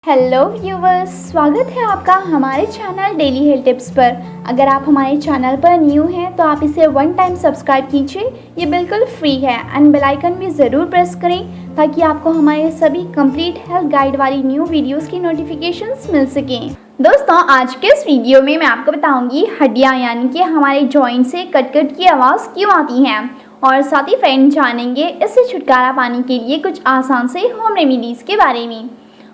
Hello viewers, स्वागत है आपका हमारे चैनल डेली हेल्थ टिप्स पर। अगर आप हमारे चैनल पर न्यू हैं तो आप इसे वन टाइम सब्सक्राइब कीजिए। ये बिल्कुल फ्री है एंड बेल आइकन भी ज़रूर प्रेस करें ताकि आपको हमारे सभी कंप्लीट हेल्थ गाइड वाली न्यू वीडियोस की नोटिफिकेशंस मिल सकें। दोस्तों, आज के इस वीडियो में मैं आपको बताऊंगी हड्डियाँ यानी कि हमारे जॉइंट से कट कट की आवाज़ क्यों आती हैं, और साथ ही फ्रेंड जानेंगे इससे छुटकारा पाने के लिए कुछ आसान से होम रेमेडीज़ के बारे में।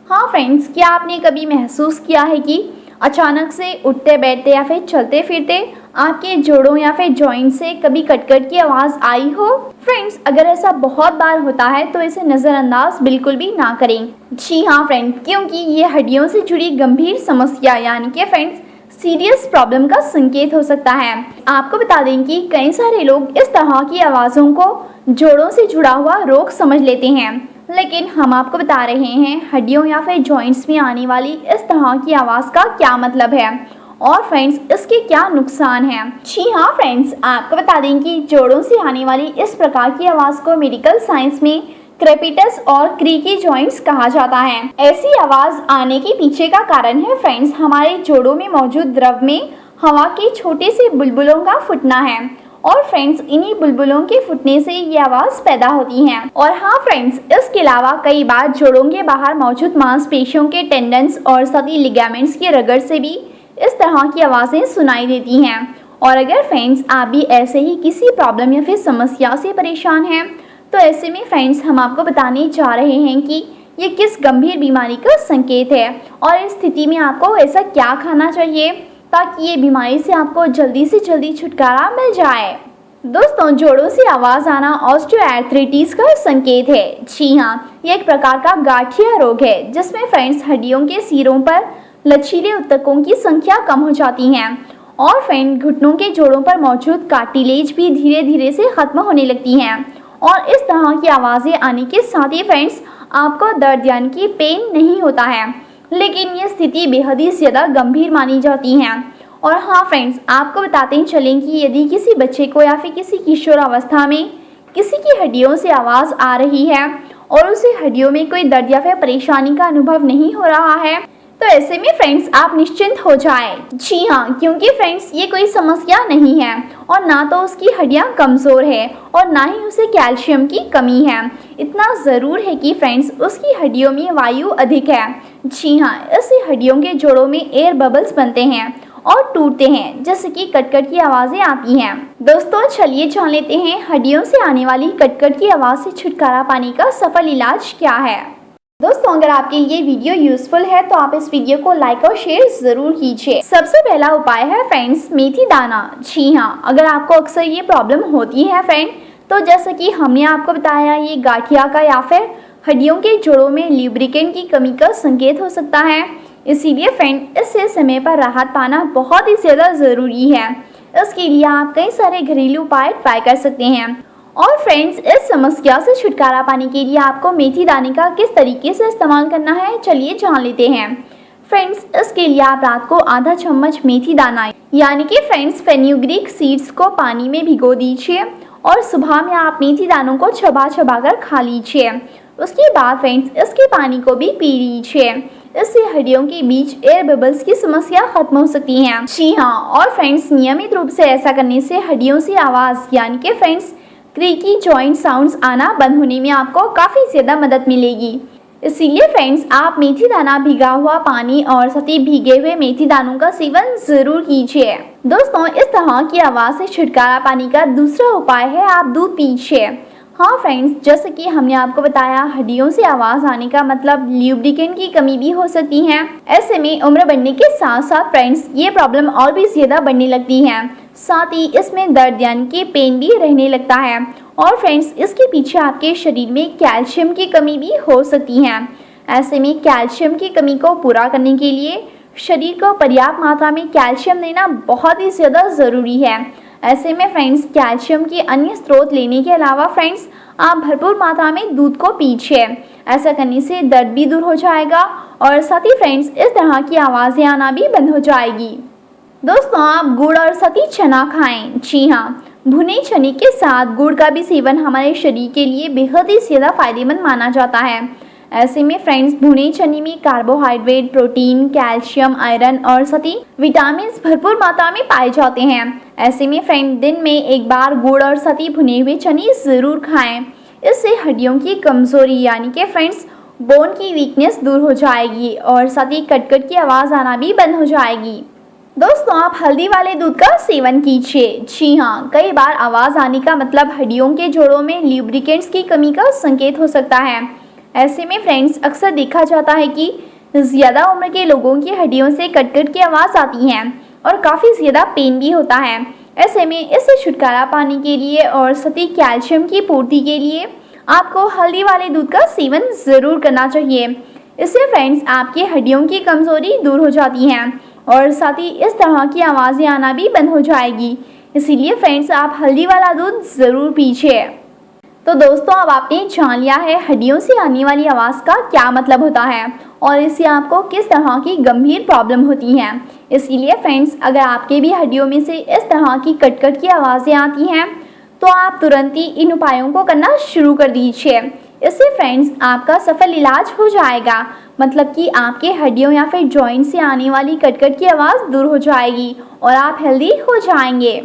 हाँ फ्रेंड्स, क्या आपने कभी महसूस किया है कि अचानक से उठते बैठते या फिर चलते फिरते आपके जोड़ों या फिर जॉइंट से कभी कटकट की आवाज़ आई हो? फ्रेंड्स, अगर ऐसा बहुत बार होता है तो इसे नज़रअंदाज बिल्कुल भी ना करें। जी हाँ फ्रेंड, क्योंकि ये हड्डियों से जुड़ी गंभीर समस्या यानी कि फ्रेंड्स सीरियस प्रॉब्लम का संकेत हो सकता है। आपको बता दें कि कई सारे लोग इस तरह की आवाज़ों को जोड़ों से जुड़ा हुआ रोग समझ लेते हैं, लेकिन हम आपको बता रहे हैं हड्डियों या फिर जॉइंट्स में आने वाली इस तरह की आवाज़ का क्या मतलब है और फ्रेंड्स इसके क्या नुकसान हैं। जी हाँ फ्रेंड्स, आपको बता दें कि जोड़ों से आने वाली इस प्रकार की आवाज़ को मेडिकल साइंस में क्रेपिटस और क्रीकी जॉइंट्स कहा जाता है। ऐसी आवाज़ आने के पीछे का कारण है फ्रेंड्स हमारे जोड़ों में मौजूद द्रव में हवा के छोटे से बुलबुलों का फुटना है, और फ्रेंड्स इन्हीं बुलबुलों के फुटने से ये आवाज़ पैदा होती है। और हाँ फ्रेंड्स, इसके अलावा कई बार जोड़ों के बाहर मौजूद मांसपेशियों के टेंडन्स और साथ ही लिगामेंट्स की रगड़ से भी इस तरह की आवाज़ें सुनाई देती हैं। और अगर फ्रेंड्स आप भी ऐसे ही किसी प्रॉब्लम या फिर समस्या से परेशान हैं तो ऐसे में फ्रेंड्स हम आपको बताने जा रहे हैं कि ये किस गंभीर बीमारी का संकेत है और इस स्थिति में आपको ऐसा क्या खाना चाहिए ताकि ये बीमारी से आपको जल्दी से जल्दी छुटकारा मिल जाए। दोस्तों, जोड़ों से आवाज़ आना ऑस्टियोआर्थराइटिस का संकेत है। जी हाँ, ये एक प्रकार का गांठिया रोग है जिसमें फ्रेंड्स हड्डियों के सिरों पर लचीले ऊतकों की संख्या कम हो जाती है और फ्रेंड घुटनों के जोड़ों पर मौजूद कार्टिलेज भी धीरे धीरे से खत्म होने लगती हैं। और इस तरह की आवाज़ें आने के साथ ही फ्रेंड्स आपको दर्द यानी कि पेन नहीं होता है, लेकिन ये स्थिति बेहद ही ज़्यादा गंभीर मानी जाती है। और हाँ फ्रेंड्स, आपको बताते चलें कि यदि किसी बच्चे को या फिर किसी किशोरावस्था में किसी की हड्डियों से आवाज़ आ रही है और उसे हड्डियों में कोई दर्द या फिर परेशानी का अनुभव नहीं हो रहा है तो ऐसे में फ्रेंड्स आप निश्चिंत हो जाएं। जी हाँ, क्योंकि फ्रेंड्स ये कोई समस्या नहीं है और ना तो उसकी हड्डियाँ कमज़ोर है और ना ही उसे कैल्शियम की कमी है। इतना ज़रूर है कि फ्रेंड्स उसकी हड्डियों में वायु अधिक है। जी हाँ, इससे हड्डियों के जोड़ों में एयर बबल्स बनते हैं और टूटते हैं, जैसे कि कटकट की आवाज़ें आती हैं। दोस्तों, चलिए जान लेते हैं हड्डियों से आने वाली कटकट की आवाज़ से छुटकारा पाने का सफल इलाज क्या है। दोस्तों, अगर आपके लिए वीडियो यूजफुल है तो आप इस वीडियो को लाइक और शेयर जरूर कीजिए। सबसे पहला उपाय है फ्रेंड्स मेथी दाना। जी हाँ, अगर आपको अक्सर ये प्रॉब्लम होती है फ्रेंड, तो जैसे कि हमने आपको बताया ये गांठिया का या फिर हड्डियों के जोड़ों में ल्यूब्रिकेंट की कमी का संकेत हो सकता है, इसीलिए फ्रेंड इससे समय पर राहत पाना बहुत ही ज़्यादा ज़रूरी है। इसके लिए आप कई सारे घरेलू उपाय ट्राई कर सकते हैं। और फ्रेंड्स इस समस्या से छुटकारा पाने के लिए आपको मेथी दाने का किस तरीके से इस्तेमाल करना है, चलिए जान लेते हैं। फ्रेंड्स इसके लिए आप रात को आधा चम्मच मेथी दाना यानी कि फ्रेंड्स फेन्यूग्रीक सीड्स को पानी में भिगो दीजिए और सुबह में आप मेथी दानों को चबा चबा कर खा लीजिए। उसके बाद फ्रेंड्स इसके पानी को भी पी लीजिए। इससे हड्डियों के बीच एयर बबल्स की समस्या खत्म हो सकती है। जी हाँ, और फ्रेंड्स नियमित रूप से ऐसा करने से हड्डियों से आवाज़ यानी कि फ्रेंड्स क्रीकी जॉइंट साउंड्स आना बंद होने में आपको काफ़ी ज़्यादा मदद मिलेगी। इसीलिए फ्रेंड्स आप मेथी दाना, भिगा हुआ पानी और साथ ही भीगे हुए मेथी दानों का सेवन ज़रूर कीजिए। दोस्तों, इस तरह की आवाज़ से छुटकारा पाने का दूसरा उपाय है आप दूध पीजिए। हाँ फ्रेंड्स, जैसे कि हमने आपको बताया हड्डियों से आवाज़ आने का मतलब ल्यूब्रिकेंट की कमी भी हो सकती है। ऐसे में उम्र बढ़ने के साथ साथ फ्रेंड्स ये प्रॉब्लम और भी ज़्यादा बढ़ने लगती है, साथ ही इसमें दर्द यानी कि पेन भी रहने लगता है। और फ्रेंड्स इसके पीछे आपके शरीर में कैल्शियम की कमी भी हो सकती है। ऐसे में कैल्शियम की कमी को पूरा करने के लिए शरीर को पर्याप्त मात्रा में कैल्शियम देना बहुत ही ज़्यादा ज़रूरी है। ऐसे में फ्रेंड्स कैल्शियम के अन्य स्रोत लेने के अलावा फ्रेंड्स आप भरपूर मात्रा में दूध को पीजिए। ऐसा करने से दर्द भी दूर हो जाएगा और साथ ही फ्रेंड्स इस तरह की आवाज़ें आना भी बंद हो जाएगी। दोस्तों, आप गुड़ और साथ ही चना खाएं। जी हाँ, भुने चने के साथ गुड़ का भी सेवन हमारे शरीर के लिए बेहद ही ज़्यादा फायदेमंद माना जाता है। ऐसे में फ्रेंड्स भुने चने में कार्बोहाइड्रेट, प्रोटीन, कैल्शियम, आयरन और साथ ही विटामिन भरपूर मात्रा में पाए जाते हैं। ऐसे में फ्रेंड दिन में एक बार गुड़ और साथ ही भुने हुए चने ज़रूर खाएं। इससे हड्डियों की कमज़ोरी यानी कि फ्रेंड्स बोन की वीकनेस दूर हो जाएगी और साथ ही कट-कट की आवाज़ आना भी बंद हो जाएगी। दोस्तों, आप हल्दी वाले दूध का सेवन कीजिए। जी हाँ, कई बार आवाज़ आने का मतलब हड्डियों के जोड़ों में ल्यूब्रिकेंट्स की कमी का संकेत हो सकता है। ऐसे में फ्रेंड्स अक्सर देखा जाता है कि ज़्यादा उम्र के लोगों की हड्डियों से कट-कट की आवाज़ आती है और काफ़ी ज़्यादा पेन भी होता है। ऐसे में इससे छुटकारा पाने के लिए और साथ ही कैल्शियम की पूर्ति के लिए आपको हल्दी वाले दूध का सेवन ज़रूर करना चाहिए। इससे फ्रेंड्स आपकी हड्डियों की कमज़ोरी दूर हो जाती है और साथ ही इस तरह की आवाज़ें आना भी बंद हो जाएगी। इसीलिए फ्रेंड्स आप हल्दी वाला दूध ज़रूर पीजिए। तो दोस्तों, अब आपने जान लिया है हड्डियों से आने वाली आवाज़ का क्या मतलब होता है और इससे आपको किस तरह की गंभीर प्रॉब्लम होती है। इसीलिए फ्रेंड्स, अगर आपके भी हड्डियों में से इस तरह की कट-कट की आवाज़ें आती हैं तो आप तुरंत ही इन उपायों को करना शुरू कर दीजिए। इससे फ्रेंड्स आपका सफल इलाज हो जाएगा, मतलब कि आपके हड्डियों या फिर जॉइंट से आने वाली कट-कट की आवाज़ दूर हो जाएगी और आप हेल्दी हो जाएंगे।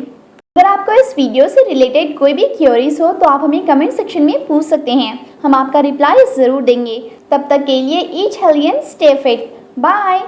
अगर आपको इस वीडियो से रिलेटेड कोई भी क्वेरीज हो तो आप हमें कमेंट सेक्शन में पूछ सकते हैं, हम आपका रिप्लाई ज़रूर देंगे। तब तक के लिए eat healthy and stay fit. Bye.